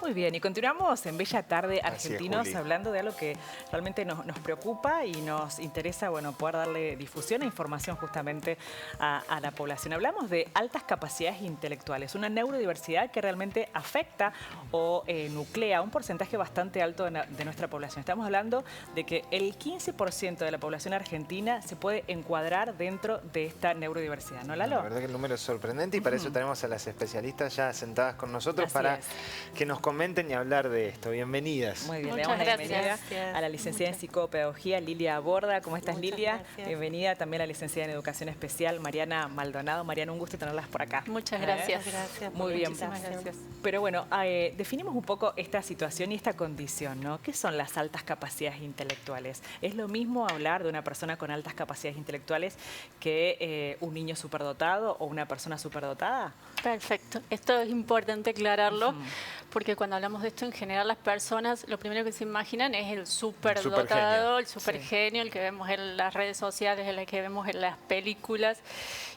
Muy bien, y continuamos en Bella Tarde Argentinos, Juli. hablando de algo que realmente nos preocupa y nos interesa, bueno, poder darle difusión e información justamente a la población. Hablamos de altas capacidades intelectuales, una neurodiversidad que realmente afecta o nuclea un porcentaje bastante alto de nuestra población. Estamos hablando de que el 15% de la población argentina se puede encuadrar dentro de esta neurodiversidad, ¿no, Lalo? La verdad que el número es sorprendente y para eso tenemos a las especialistas ya sentadas con nosotros para que nos comenten y hablar de esto. Bienvenidas. Muy bien, Muchas le damos la bienvenida gracias. a la licenciada en psicopedagogía Lilia Borda. ¿Cómo estás, Muchas Lilia? gracias. Bienvenida también a la licenciada en educación especial Mariana Maldonado. Mariana, un gusto tenerlas por acá. Muchas gracias. Muy bien. Muchísimas gracias. Pero bueno, definimos un poco esta situación y esta condición, ¿no? ¿Qué son las altas capacidades intelectuales? ¿Es lo mismo hablar de una persona con altas capacidades intelectuales que un niño superdotado o una persona superdotada? Perfecto. Esto es importante aclararlo porque cuando hablamos de esto en general las personas lo primero que se imaginan es el superdotado, el supergenio, el que vemos en las redes sociales, el que vemos en las películas.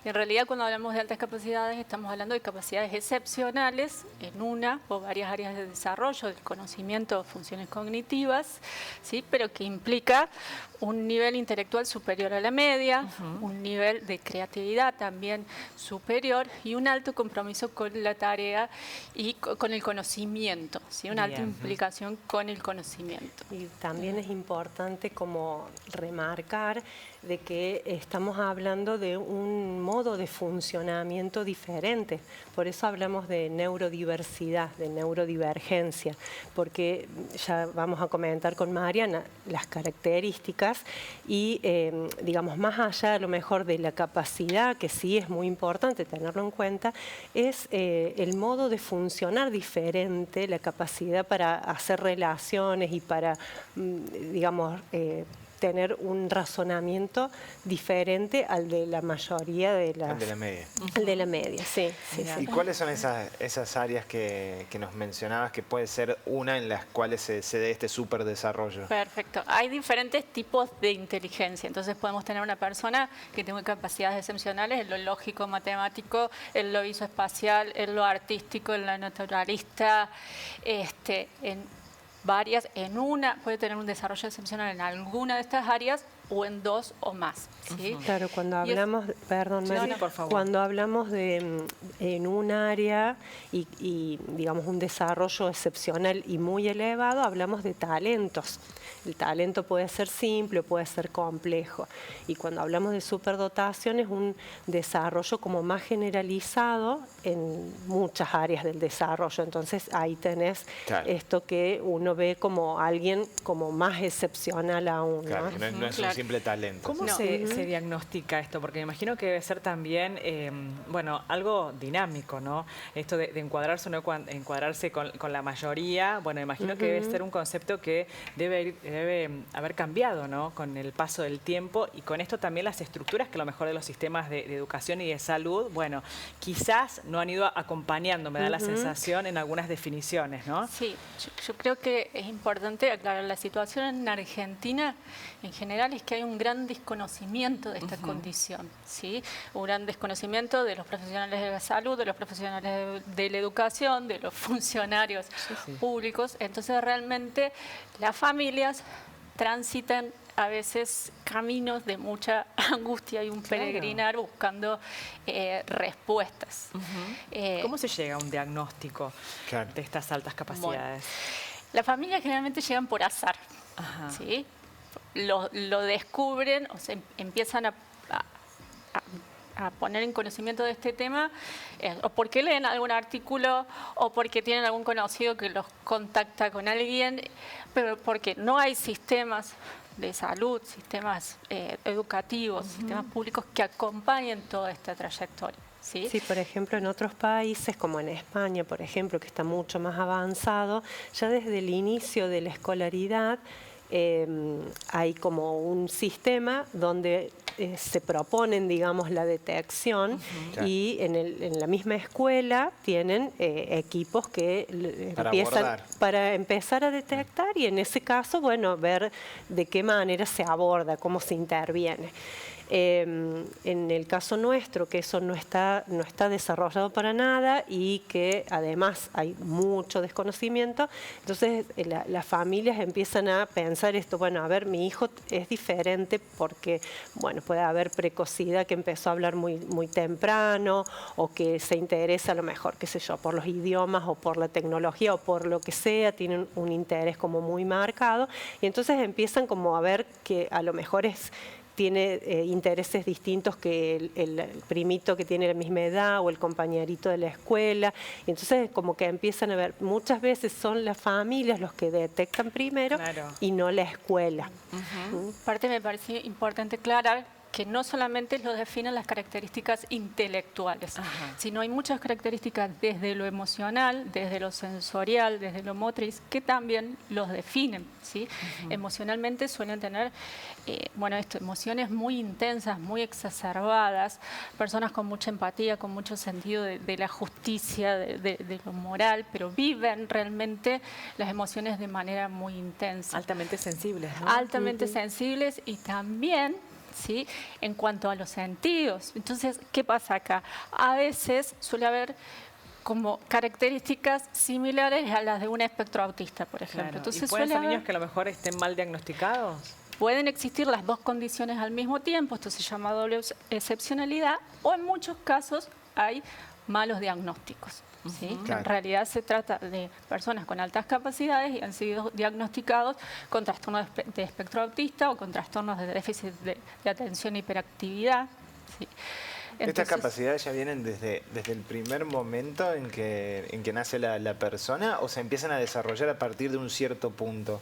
Y en realidad cuando hablamos de altas capacidades estamos hablando de capacidades excepcionales en una o varias áreas de desarrollo del conocimiento o funciones cognitivas, ¿sí? Pero que implica un nivel intelectual superior a la media, un nivel de creatividad también superior y un alto compromiso con la tarea y con el conocimiento, ¿sí? Una alta implicación con el conocimiento. Y también es importante como remarcar de que estamos hablando de un modo de funcionamiento diferente. Por eso hablamos de neurodiversidad, de neurodivergencia, porque ya vamos a comentar con Mariana las características y, digamos, más allá a lo mejor de la capacidad, que sí es muy importante tenerlo en cuenta, es el modo de funcionar diferente, la capacidad para hacer relaciones y para, digamos, tener un razonamiento diferente al de la mayoría de las... Al de la media. Al de la media, sí. ¿Y cuáles son esas áreas que nos mencionabas que puede ser una en las cuales se dé este superdesarrollo? Perfecto. Hay diferentes tipos de inteligencia. Entonces podemos tener una persona que tenga capacidades excepcionales en lo lógico, matemático, en lo visoespacial, en lo artístico, en lo naturalista, puede tener un desarrollo excepcional en alguna de estas áreas o en dos o más, ¿sí? Claro, cuando hablamos, perdón, María, por favor. Cuando hablamos de en un área y digamos un desarrollo excepcional y muy elevado, hablamos de talentos. El talento puede ser simple o puede ser complejo. Y cuando hablamos de superdotación es un desarrollo como más generalizado en muchas áreas del desarrollo. Entonces ahí tenés esto que uno ve como alguien como más excepcional aún, ¿no? Claro, no es un simple talento. ¿Cómo se diagnostica esto? Porque me imagino que debe ser también, bueno, algo dinámico, ¿no? Esto de encuadrarse o no encuadrarse con la mayoría, bueno, imagino que debe ser un concepto que debe haber cambiado, ¿no? Con el paso del tiempo y con esto también las estructuras que a lo mejor de los sistemas de educación y de salud, bueno, quizás no han ido acompañando, me da la sensación, en algunas definiciones, ¿no? Sí, yo creo que es importante aclarar la situación en Argentina en general es que hay un gran desconocimiento de esta condición, ¿sí? Un gran desconocimiento de los profesionales de la salud, de los profesionales de la educación, de los funcionarios públicos. Entonces realmente las familias transitan a veces caminos de mucha angustia y un peregrinar buscando respuestas. ¿Cómo se llega a un diagnóstico de estas altas capacidades? Bueno, las familias generalmente llegan por azar, ¿sí? Lo descubren o se empiezan a poner en conocimiento de este tema, o porque leen algún artículo, o porque tienen algún conocido que los contacta con alguien, pero porque no hay sistemas de salud, sistemas educativos, sistemas públicos que acompañen toda esta trayectoria. ¿Sí? Sí, por ejemplo, en otros países, como en España, por ejemplo, que está mucho más avanzado, ya desde el inicio de la escolaridad hay como un sistema donde se proponen, digamos, la detección y en la misma escuela tienen equipos que empiezan para empezar a detectar y en ese caso, bueno, ver de qué manera se aborda, cómo se interviene. En el caso nuestro, que eso no está desarrollado para nada y que además hay mucho desconocimiento, entonces las familias empiezan a pensar esto, bueno, a ver, mi hijo es diferente porque, bueno, puede haber precocidad, que empezó a hablar muy temprano, o que se interesa a lo mejor, qué sé yo, por los idiomas o por la tecnología o por lo que sea, tienen un interés como muy marcado, y entonces empiezan como a ver que a lo mejor tiene intereses distintos que el primito que tiene la misma edad o el compañerito de la escuela. Y entonces como que empiezan a ver, muchas veces son las familias los que detectan primero, claro, y no la escuela. Aparte me parece importante aclarar que no solamente lo definen las características intelectuales, sino hay muchas características desde lo emocional, desde lo sensorial, desde lo motriz, que también los definen, ¿sí? Emocionalmente suelen tener, emociones muy intensas, muy exacerbadas, personas con mucha empatía, con mucho sentido de la justicia, de lo moral, pero viven realmente las emociones de manera muy intensa. Altamente sensibles, ¿no? Altamente sensibles, y también, ¿sí?, en cuanto a los sentidos. Entonces, ¿qué pasa acá? A veces suele haber como características similares a las de un espectro autista, por ejemplo. Claro. Entonces, ¿Y pueden ser niños que a lo mejor estén mal diagnosticados? Pueden existir las dos condiciones al mismo tiempo, esto se llama doble excepcionalidad, o en muchos casos hay malos diagnósticos. ¿Sí? Claro. En realidad se trata de personas con altas capacidades y han sido diagnosticados con trastornos de espectro autista o con trastornos de déficit de atención e hiperactividad. ¿Sí? Entonces, ¿estas capacidades ya vienen desde el primer momento en que nace la persona, o se empiezan a desarrollar a partir de un cierto punto?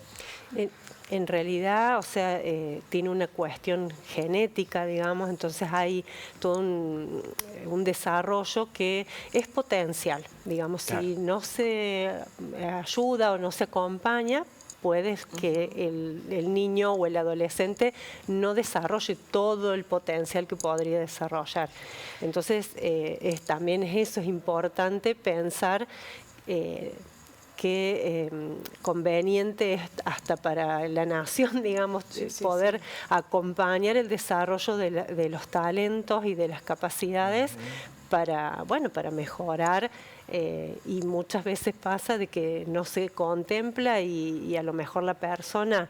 En realidad, o sea, tiene una cuestión genética, digamos, entonces hay todo un desarrollo que es potencial, digamos, claro. Si no se ayuda o no se acompaña, puede que el niño o el adolescente no desarrolle todo el potencial que podría desarrollar. Entonces, también eso es importante pensar que conveniente es hasta para la nación, digamos, poder acompañar el desarrollo de los talentos y de las capacidades para mejorar. Y muchas veces pasa de que no se contempla y a lo mejor la persona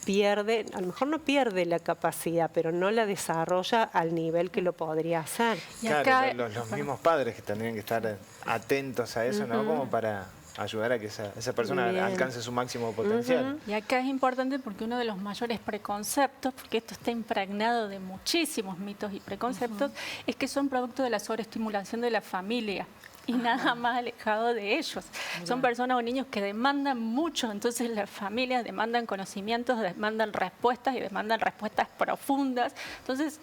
pierde, a lo mejor no pierde la capacidad, pero no la desarrolla al nivel que lo podría hacer. Y claro, los mismos padres que tendrían que estar atentos a eso, ¿no? Como para ayudar a que esa persona alcance su máximo potencial. Y acá es importante porque uno de los mayores preconceptos, porque esto está impregnado de muchísimos mitos y preconceptos, es que son producto de la sobreestimulación de la familia y nada más alejado de ellos. Son personas o niños que demandan mucho, entonces las familias demandan conocimientos, demandan respuestas y demandan respuestas profundas. Entonces,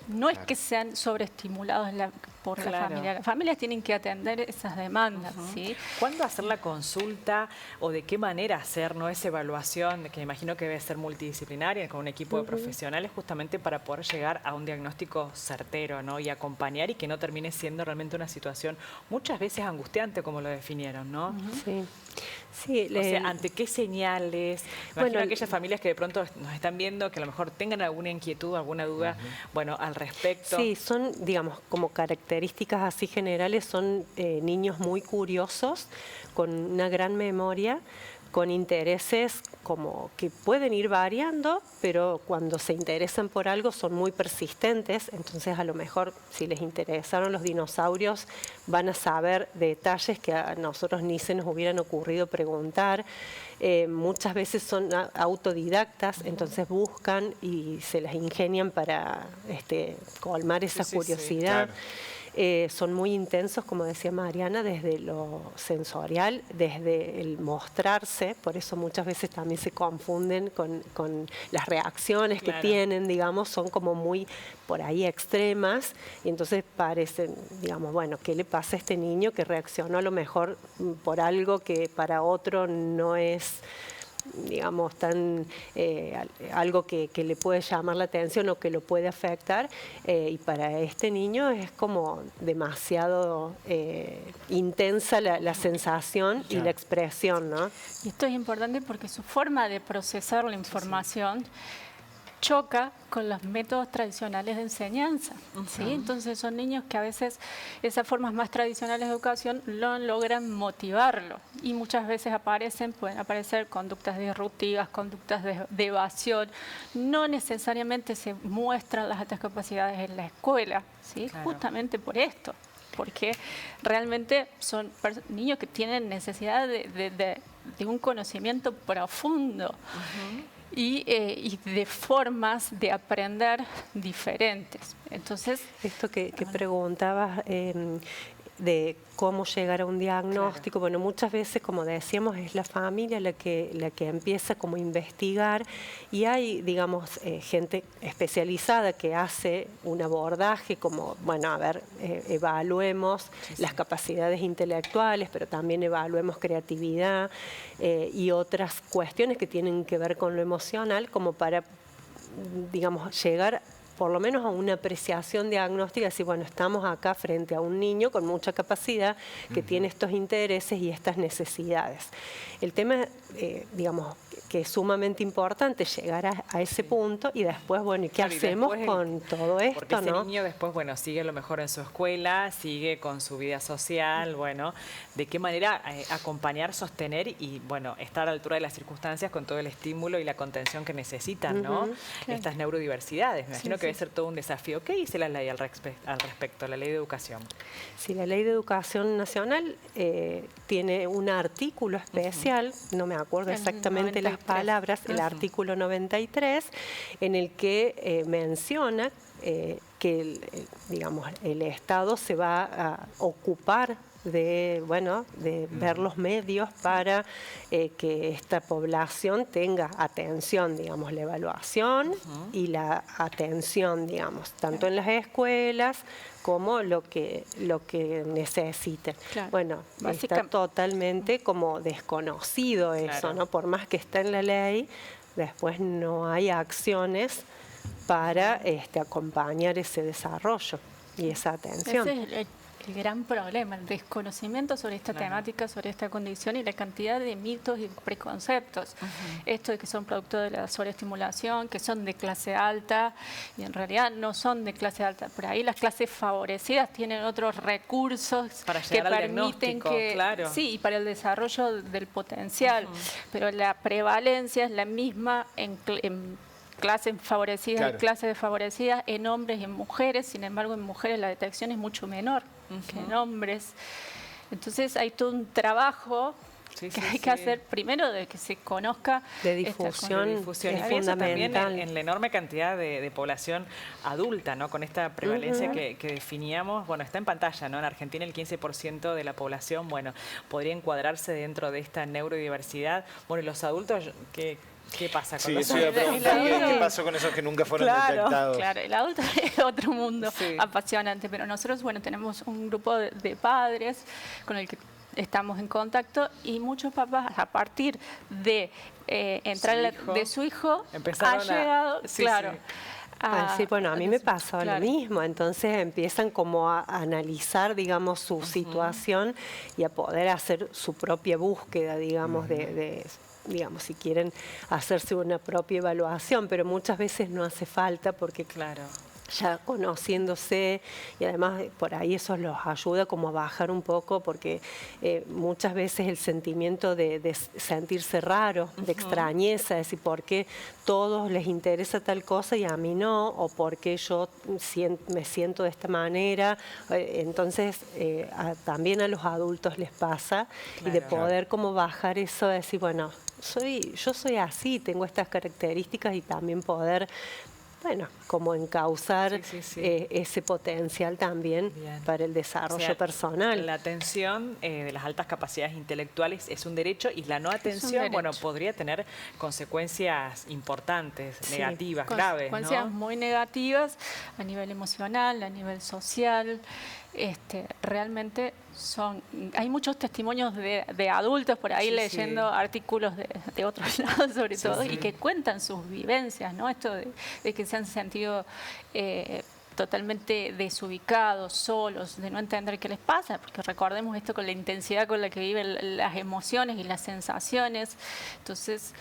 no es que sean sobreestimulados por la familia. Las familias tienen que atender esas demandas. ¿Sí? ¿Cuándo hacer la consulta o de qué manera hacer, ¿no?, esa evaluación, que me imagino que debe ser multidisciplinaria, con un equipo de profesionales, justamente para poder llegar a un diagnóstico certero, ¿no?, y acompañar y que no termine siendo realmente una situación muchas veces angustiante, como lo definieron, ¿no? Sí. Sí, o sea, ¿ante qué señales? Imagino aquellas familias que de pronto nos están viendo, que a lo mejor tengan alguna inquietud, alguna duda, al respecto. Sí, son, digamos, como características así generales, son niños muy curiosos, con una gran memoria, con intereses como que pueden ir variando, pero cuando se interesan por algo son muy persistentes, entonces a lo mejor si les interesaron los dinosaurios van a saber detalles que a nosotros ni se nos hubieran ocurrido preguntar. Muchas veces son autodidactas, entonces buscan y se las ingenian para colmar esa curiosidad. Claro. Son muy intensos, como decía Mariana, desde lo sensorial, desde el mostrarse, por eso muchas veces también se confunden con las reacciones que tienen, digamos, son como muy por ahí extremas, y entonces parecen, digamos, bueno, ¿qué le pasa a este niño que reaccionó a lo mejor por algo que para otro no es, digamos, algo que le puede llamar la atención o que lo puede afectar, y para este niño es como demasiado intensa la sensación y la expresión, ¿no? Y esto es importante porque su forma de procesar la información choca con los métodos tradicionales de enseñanza, ¿sí? Entonces son niños que a veces esas formas más tradicionales de educación no logran motivarlo y muchas veces pueden aparecer conductas disruptivas, conductas de evasión. No necesariamente se muestran las altas capacidades en la escuela, ¿sí? Claro. Justamente por esto, porque realmente son niños que tienen necesidad de un conocimiento profundo. Y de formas de aprender diferentes. Entonces, esto que preguntabas de cómo llegar a un diagnóstico, bueno, muchas veces, como decíamos, es la familia la que empieza como a investigar y hay, digamos, gente especializada que hace un abordaje como, bueno, a ver, evaluemos las capacidades intelectuales, pero también evaluemos creatividad y otras cuestiones que tienen que ver con lo emocional, como para, digamos, llegar por lo menos a una apreciación diagnóstica, decir, bueno, estamos acá frente a un niño con mucha capacidad que tiene estos intereses y estas necesidades. El tema, digamos, que es sumamente importante llegar a ese punto y después, bueno, ¿y qué hacemos con todo esto? Porque ese niño después, bueno, sigue a lo mejor en su escuela, sigue con su vida social, bueno, de qué manera acompañar, sostener y, bueno, estar a la altura de las circunstancias con todo el estímulo y la contención que necesitan, ¿no? Claro. Estas neurodiversidades. Me imagino que debe ser todo un desafío. ¿Qué dice la ley al respecto, la ley de educación? Sí, la Ley de Educación Nacional tiene un artículo especial, no me acuerdo exactamente las palabras, el artículo 93, en el que menciona que digamos, el Estado se va a ocupar de, bueno, de ver los medios para que esta población tenga atención, digamos, la evaluación y la atención, digamos, tanto en las escuelas como lo que necesiten. Claro. Bueno, está totalmente como desconocido eso, ¿no? Por más que está en la ley, después no hay acciones para acompañar ese desarrollo y esa atención. Ese es el gran problema, el desconocimiento sobre esta temática, sobre esta condición y la cantidad de mitos y preconceptos. Esto de que son producto de la sobreestimulación, que son de clase alta, y en realidad no son de clase alta. Por ahí las clases favorecidas tienen otros recursos para que permiten que... claro. Sí, y para el desarrollo del potencial. Pero la prevalencia es la misma en clases favorecidas y clases desfavorecidas en hombres y en mujeres. Sin embargo, en mujeres la detección es mucho menor que en hombres. Entonces hay todo un trabajo que hay que hacer primero de que se conozca de difusión, es fundamental también en la enorme cantidad de población adulta, ¿no? Con esta prevalencia que definíamos, bueno, está en pantalla, ¿no? En Argentina el 15% de la población, bueno, podría encuadrarse dentro de esta neurodiversidad. Bueno, y los adultos, ¿qué pasa con los adultos? ¿Qué pasó con esos que nunca fueron detectados? Claro, el adulto es otro mundo apasionante, pero nosotros, bueno, tenemos un grupo de padres con el que estamos en contacto y muchos papás, a partir de entrar de su hijo, empezaron ha llegado, sí, bueno, a mí me pasó lo mismo, entonces empiezan como a analizar, digamos, su situación y a poder hacer su propia búsqueda, digamos, digamos, si quieren hacerse una propia evaluación, pero muchas veces no hace falta porque ya conociéndose y además por ahí eso los ayuda como a bajar un poco porque muchas veces el sentimiento de sentirse raro, de extrañeza, es decir, ¿por qué todos les interesa tal cosa y a mí no? ¿O por qué yo me siento de esta manera? Entonces también a los adultos les pasa y de poder como bajar eso, de decir, bueno, yo soy así, tengo estas características y también poder, bueno, como encauzar ese potencial también para el desarrollo personal. La atención de las altas capacidades intelectuales es un derecho y la no atención, bueno, podría tener consecuencias importantes, negativas, graves, ¿no? Consecuencias muy negativas a nivel emocional, a nivel social. Realmente hay muchos testimonios de adultos por ahí leyendo artículos de otros lados sobre todo y que cuentan sus vivencias, ¿no? Esto de que se han sentido totalmente desubicados, solos, de no entender qué les pasa, porque recordemos esto con la intensidad con la que viven las emociones y las sensaciones. Entonces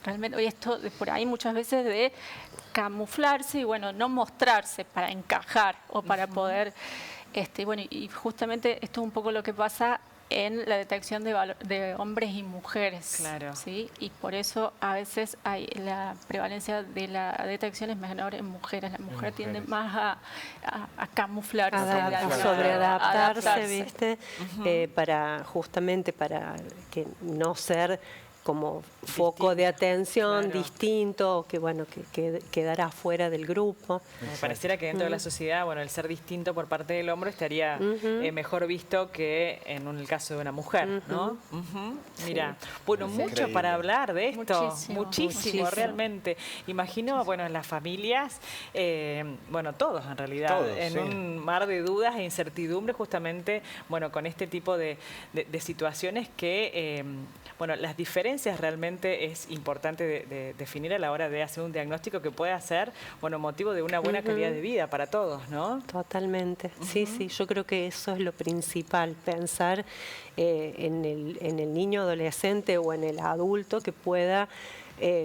realmente, hoy esto por ahí muchas veces de camuflarse y bueno, no mostrarse para encajar o para poder, bueno, y justamente esto es un poco lo que pasa en la detección de hombres y mujeres. Claro. ¿Sí? Y por eso a veces hay la prevalencia de la detección es menor en mujeres. La mujer tiende más a camuflarse. A sobreadaptarse, ¿viste? Justamente para que no ser como foco de atención, distinto, que bueno, que quedará fuera del grupo. Me pareciera que dentro de la sociedad, bueno, el ser distinto por parte del hombre estaría mejor visto que en el caso de una mujer, ¿no? Mira, bueno, mucho para hablar de esto, muchísimo, realmente. Imagino, bueno, en las familias, bueno, todos en realidad, en un mar de dudas e incertidumbres justamente, bueno, con este tipo de situaciones que, bueno, las diferencias realmente es importante de definir a la hora de hacer un diagnóstico que pueda ser, bueno, motivo de una buena calidad de vida para todos, ¿no? Totalmente, sí, yo creo que eso es lo principal, pensar en el niño adolescente o en el adulto que pueda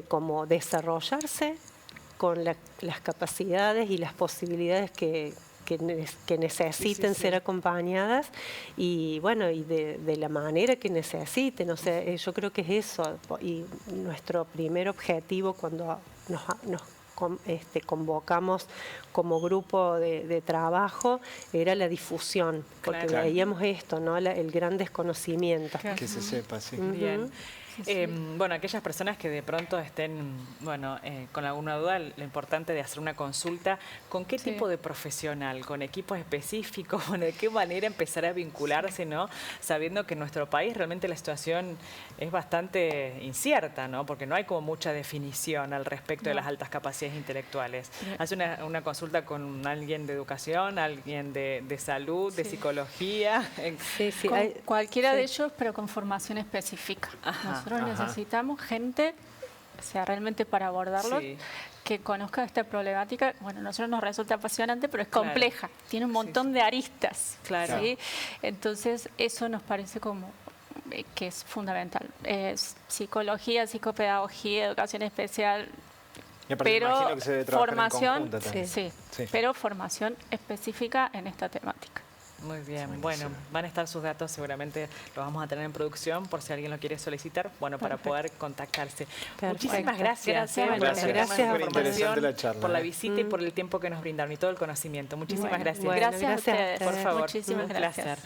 como desarrollarse con las capacidades y las posibilidades que necesiten ser acompañadas y bueno, y de la manera que necesiten. O sea, yo creo que es eso. Y nuestro primer objetivo cuando nos convocamos como grupo de trabajo era la difusión, porque veíamos esto, ¿no? El gran desconocimiento. Que se sepa, sí. Bien. Bueno, aquellas personas que de pronto estén, bueno, con alguna duda, lo importante de hacer una consulta, ¿con qué tipo de profesional? ¿Con equipos específicos? Bueno, ¿de qué manera empezar a vincularse, no? Sabiendo que en nuestro país realmente la situación es bastante incierta, ¿no? Porque no hay como mucha definición al respecto de las altas capacidades intelectuales. Hace una consulta con alguien de educación, alguien de salud, de psicología. Cualquiera de ellos, pero con formación específica. Nosotros necesitamos gente, o sea, realmente para abordarlo, que conozca esta problemática. Bueno, a nosotros nos resulta apasionante, pero es compleja, tiene un montón de aristas. ¿Sí? Entonces, eso nos parece como que es fundamental. Psicología, psicopedagogía, educación especial, pero que se debe formación, pero formación específica en esta temática. Muy bien, bueno, van a estar sus datos, seguramente los vamos a tener en producción por si alguien lo quiere solicitar, bueno, para poder contactarse. Muchísimas gracias. Gracias por la visita y por el tiempo que nos brindaron y todo el conocimiento. Muchísimas gracias. Gracias a ustedes. Por favor. Muchísimas gracias. Un placer.